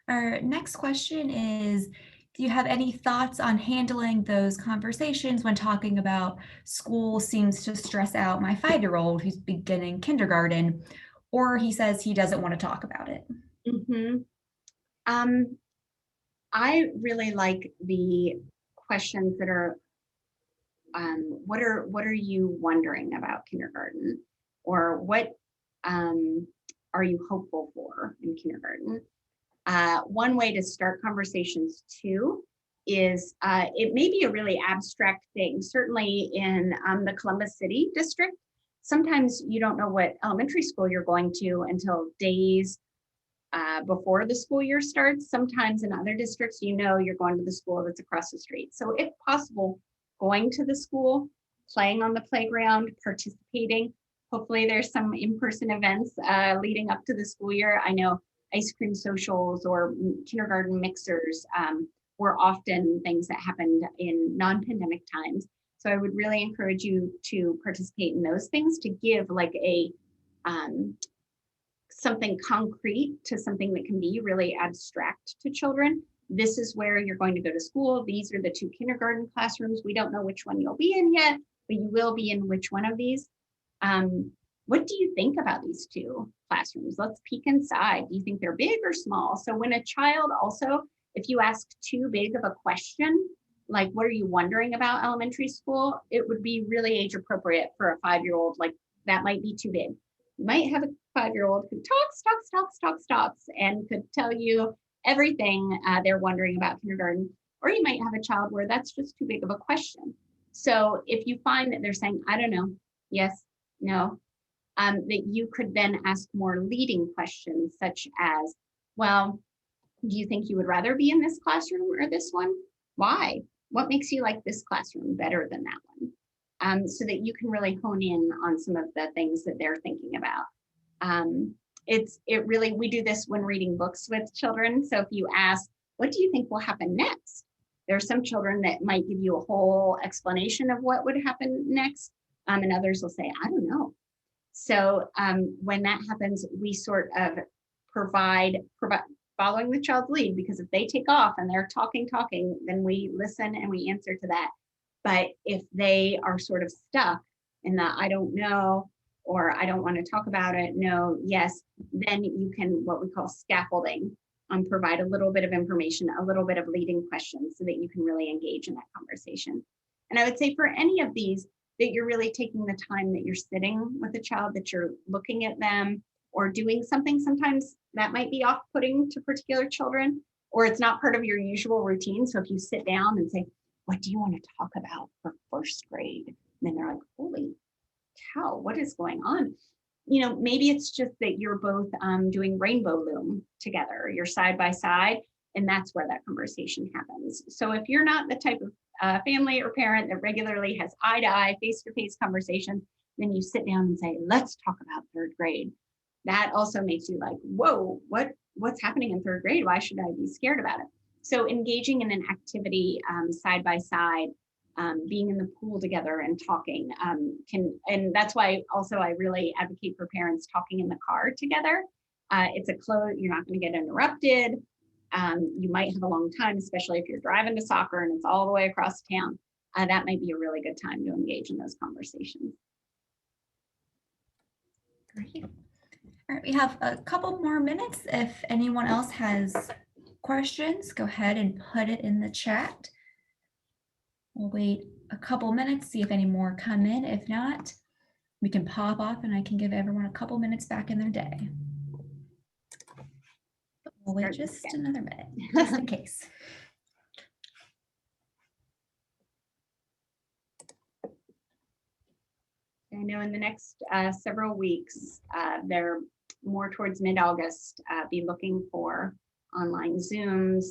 Our next question is, do you have any thoughts on handling those conversations when talking about school seems to stress out my 5-year-old who's beginning kindergarten, or he says he doesn't want to talk about it? I really like the questions that are what are you wondering about kindergarten, or what are you hopeful for in kindergarten? One way to start conversations too is it may be a really abstract thing. Certainly in the Columbus City district, sometimes you don't know what elementary school you're going to until days before the school year starts. Sometimes in other districts, you know you're going to the school that's across the street. So if possible, going to the school, playing on the playground, participating. Hopefully there's some in-person events leading up to the school year. I know ice cream socials or kindergarten mixers were often things that happened in non-pandemic times. So I would really encourage you to participate in those things, to give like a something concrete to something that can be really abstract to children. This is where you're going to go to school. These are the 2 kindergarten classrooms. We don't know which one you'll be in yet, but you will be in which one of these. What do you think about these 2 classrooms? Let's peek inside. Do you think they're big or small? So when a child also, if you ask too big of a question, like what are you wondering about elementary school, it would be really age appropriate for a 5-year-old. Like that might be too big. You might have a 5-year-old who talks, and could tell you everything they're wondering about kindergarten. Or you might have a child where that's just too big of a question. So if you find that they're saying, I don't know, yes, no, that you could then ask more leading questions, such as, well, do you think you would rather be in this classroom or this one? Why? What makes you like this classroom better than that one? So that you can really hone in on some of the things that they're thinking about. We do this when reading books with children. So if you ask, what do you think will happen next? There are some children that might give you a whole explanation of what would happen next, and others will say, I don't know. So when that happens, we sort of provide following the child's lead, because if they take off and they're talking, then we listen and we answer to that. But if they are sort of stuck in the I don't know, or I don't want to talk about it, no, yes, then you can, what we call scaffolding, provide a little bit of information, a little bit of leading questions so that you can really engage in that conversation. And I would say for any of these, that you're really taking the time that you're sitting with the child, that you're looking at them or doing something. Sometimes that might be off-putting to particular children, or it's not part of your usual routine. So if you sit down and say, what do you want to talk about for 1st grade? And then they're like, holy cow, what is going on? Maybe it's just that you're both doing rainbow loom together, you're side by side, and that's where that conversation happens. So if you're not the type of family or parent that regularly has eye-to-eye, face-to-face conversations, then you sit down and say, let's talk about 3rd grade. That also makes you like, whoa, what's happening in 3rd grade? Why should I be scared about it? So engaging in an activity side by side, being in the pool together and talking and that's why also I really advocate for parents talking in the car together. It's a close, you're not going to get interrupted. You might have a long time, especially if you're driving to soccer and it's all the way across town. That might be a really good time to engage in those conversations. Great. All right, we have a couple more minutes. If anyone else has questions, go ahead and put it in the chat. We'll wait a couple minutes, see if any more come in. If not, we can pop off and I can give everyone a couple minutes back in their day. We'll wait just another minute, just in case. I know in the next several weeks, they're more towards mid-August, be looking for online Zooms,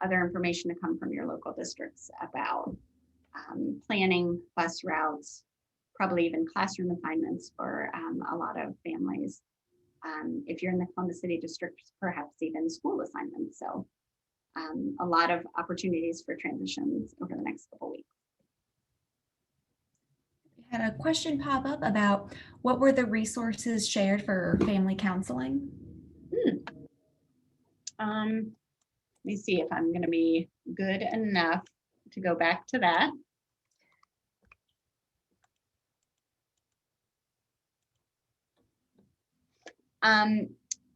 other information to come from your local districts about planning bus routes, probably even classroom assignments for a lot of families. If you're in the Columbus City district, perhaps even school assignments. So a lot of opportunities for transitions over the next couple weeks. We had a question pop up about what were the resources shared for family counseling? Let me see if I'm going to be good enough to go back to that.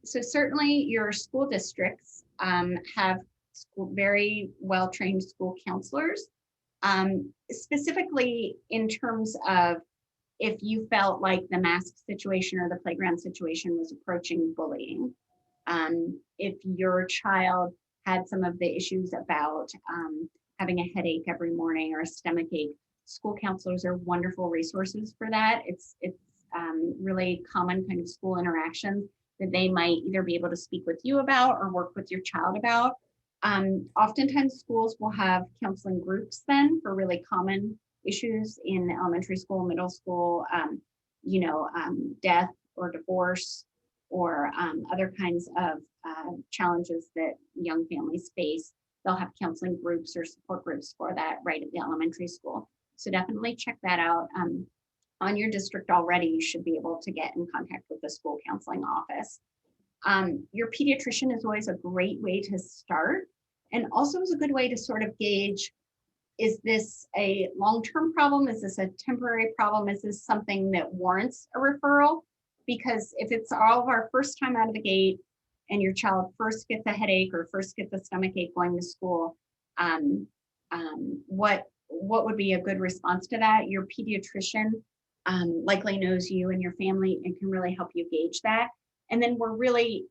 So certainly your school districts have very well-trained school counselors. Specifically in terms of if you felt like the mask situation or the playground situation was approaching bullying. If your child had some of the issues about having a headache every morning or a stomach ache, school counselors are wonderful resources for that. It's really common kind of school interactions that they might either be able to speak with you about or work with your child about. Oftentimes schools will have counseling groups then for really common issues in elementary school, middle school, death or divorce or other kinds of challenges that young families face. They'll have counseling groups or support groups for that right at the elementary school. So definitely check that out. On your district already, you should be able to get in contact with the school counseling office. Your pediatrician is always a great way to start, and also is a good way to sort of gauge, is this a long-term problem? Is this a temporary problem? Is this something that warrants a referral? Because if it's all of our first time out of the gate and your child first gets a headache or first gets a stomach ache going to school, what would be a good response to that? Your pediatrician likely knows you and your family and can really help you gauge that. And then we're really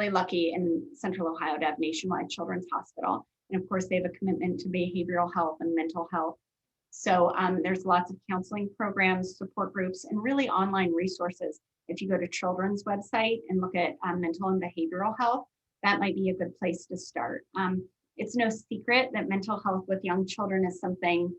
lucky in Central Ohio to have Nationwide Children's Hospital. And of course, they have a commitment to behavioral health and mental health. So there's lots of counseling programs, support groups, and really online resources. If you go to Children's website and look at mental and behavioral health, that might be a good place to start. It's no secret that mental health with young children is something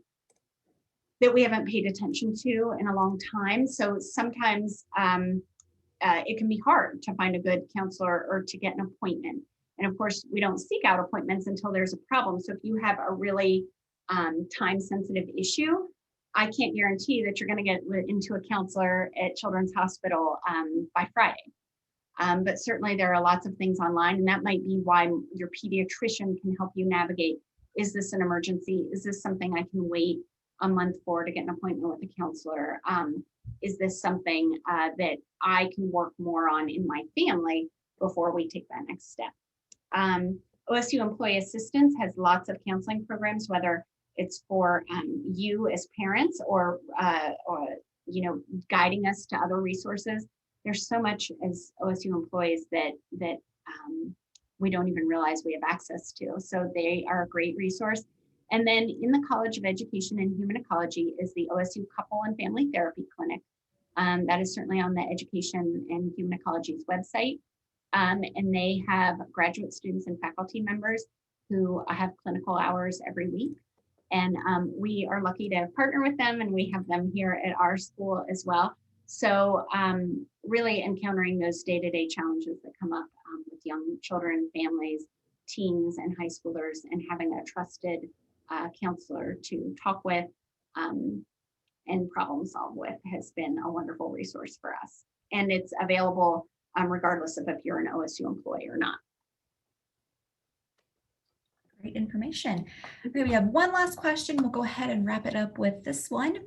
that we haven't paid attention to in a long time. So sometimes it can be hard to find a good counselor or to get an appointment. And of course, we don't seek out appointments until there's a problem. So if you have a really time-sensitive issue, I can't guarantee that you're going to get into a counselor at Children's Hospital by Friday. But certainly there are lots of things online, and that might be why your pediatrician can help you navigate. Is this an emergency? Is this something I can wait a month for to get an appointment with a counselor? Is this something that I can work more on in my family before we take that next step? OSU Employee Assistance has lots of counseling programs, whether it's for you as parents or guiding us to other resources. There's so much as OSU employees that we don't even realize we have access to. So they are a great resource. And then in the College of Education and Human Ecology is the OSU Couple and Family Therapy Clinic. That is certainly on the Education and Human Ecology's website. And they have graduate students and faculty members who have clinical hours every week. And we are lucky to partner with them, and we have them here at our school as well. So really encountering those day-to-day challenges that come up with young children, families, teens, and high schoolers, and having a trusted counselor to talk with and problem solve with has been a wonderful resource for us. And it's available regardless of if you're an OSU employee or not. Great information. Okay, we have one last question. We'll go ahead and wrap it up with this one.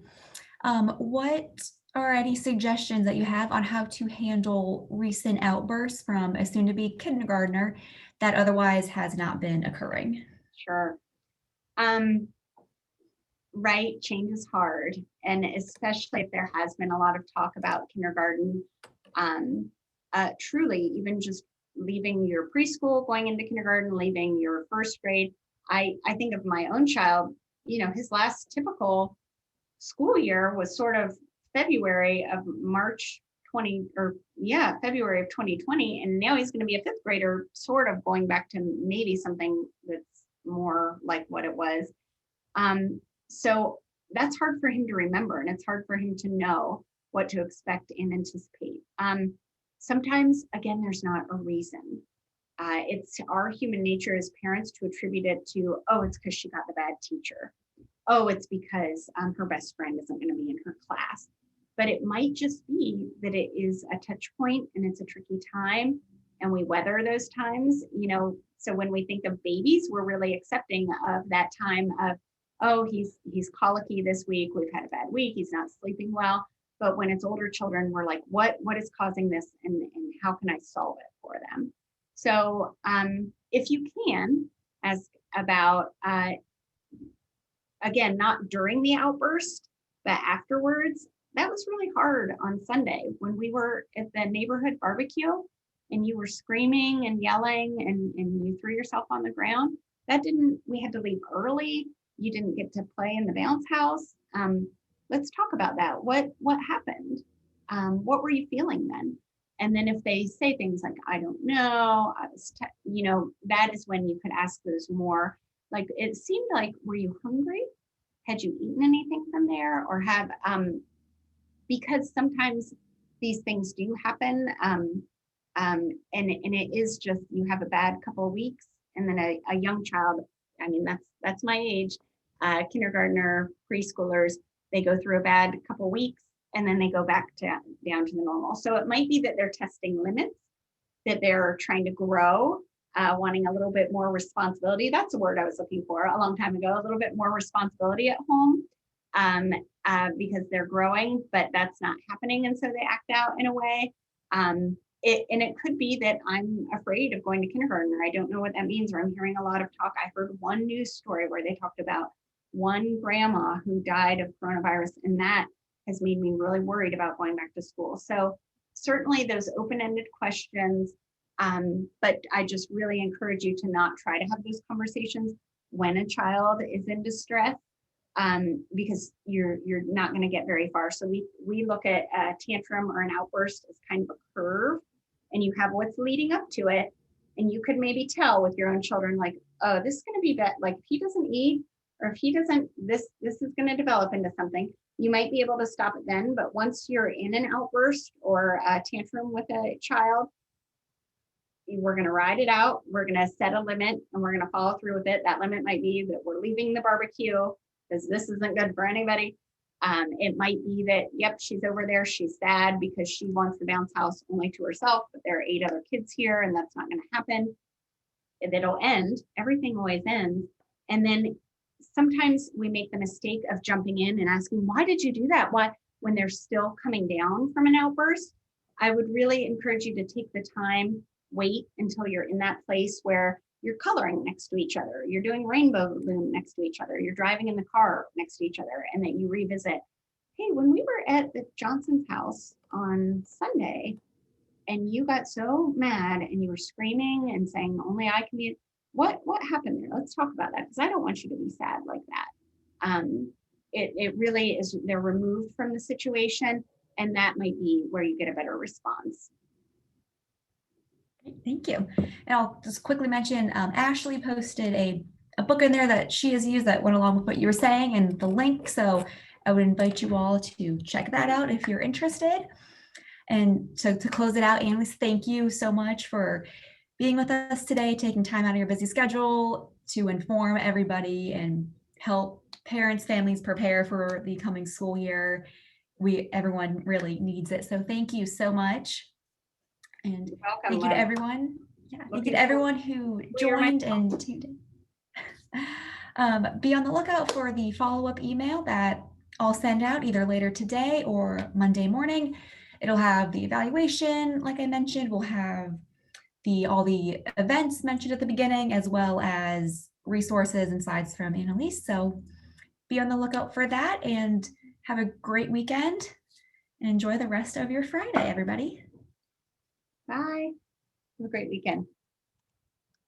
What are any suggestions that you have on how to handle recent outbursts from a soon-to-be kindergartner that otherwise has not been occurring? Sure. Right, change is hard, and especially if there has been a lot of talk about kindergarten. Truly, even just leaving your preschool, going into kindergarten, leaving your first grade. I think of my own child, his last typical school year was sort of February of 2020, and now he's going to be a fifth grader, sort of going back to maybe something that's more like what it was. So that's hard for him to remember, and it's hard for him to know what to expect and anticipate. Sometimes, again, there's not a reason. It's our human nature as parents to attribute it to, oh, it's because she got the bad teacher. Oh, it's because her best friend isn't going to be in her class. But it might just be that it is a touch point and it's a tricky time, and we weather those times. So when we think of babies, we're really accepting of that time of, oh, he's colicky this week, we've had a bad week, he's not sleeping well. But when it's older children, we're like, what is causing this, and how can I solve it for them? So if you can, as about, again, not during the outburst, but afterwards. That was really hard on Sunday when we were at the neighborhood barbecue and you were screaming and yelling and you threw yourself on the ground. We had to leave early. You didn't get to play in the bounce house. Let's talk about that. What happened? What were you feeling then? And then if they say things like, I don't know, that is when you could ask those more. Like, it seemed like, were you hungry? Had you eaten anything from there? Or because sometimes these things do happen. And it is just, you have a bad couple of weeks and then a young child, I mean, that's my age, kindergartner, preschoolers, they go through a bad couple of weeks and then they go back down to the normal. So it might be that they're testing limits, that they're trying to grow, wanting a little bit more responsibility. That's a word I was looking for a long time ago, a little bit more responsibility at home, because they're growing, but that's not happening. And so they act out in a way. It could be that I'm afraid of going to kindergarten, or I don't know what that means, or I'm hearing a lot of talk. I heard one news story where they talked about one grandma who died of coronavirus, and that has made me really worried about going back to school. So certainly those open-ended questions, but I just really encourage you to not try to have those conversations when a child is in distress, because you're not going to get very far. So we look at a tantrum or an outburst as kind of a curve, and you have what's leading up to it, and you could maybe tell with your own children, like, oh, this is going to be bad. Like, if he doesn't eat, or if he doesn't, this is going to develop into something. You might be able to stop it then, but once you're in an outburst or a tantrum with a child, we're going to ride it out. We're going to set a limit and we're going to follow through with it. That limit might be that we're leaving the barbecue because this isn't good for anybody. It might be that, yep, she's over there. She's sad because she wants the bounce house only to herself, but there are 8 other kids here and that's not going to happen. It'll end. Everything always ends. And then sometimes we make the mistake of jumping in and asking, why did you do that? Why, when they're still coming down from an outburst? I would really encourage you to take the time, wait until you're in that place where you're coloring next to each other, you're doing rainbow loom next to each other, you're driving in the car next to each other, and then you revisit, hey, when we were at the Johnson's house on Sunday, and you got so mad and you were screaming and saying, only I can be, what happened there? Let's talk about that, because I don't want you to be sad like that. It really is, they're removed from the situation, and that might be where you get a better response. Thank you. And I'll just quickly mention, Ashley posted a book in there that she has used that went along with what you were saying and the link. So I would invite you all to check that out if you're interested. And so to close it out, Anneliese, thank you so much for being with us today, taking time out of your busy schedule to inform everybody and help parents, families prepare for the coming school year. Everyone really needs it. So thank you so much. And thank you to everyone. Yeah, thank you to everyone who joined and tuned in. Be on the lookout for the follow-up email that I'll send out either later today or Monday morning. It'll have the evaluation, like I mentioned. We'll have all the events mentioned at the beginning, as well as resources and slides from Anneliese. So be on the lookout for that, and have a great weekend and enjoy the rest of your Friday, everybody. Bye. Have a great weekend.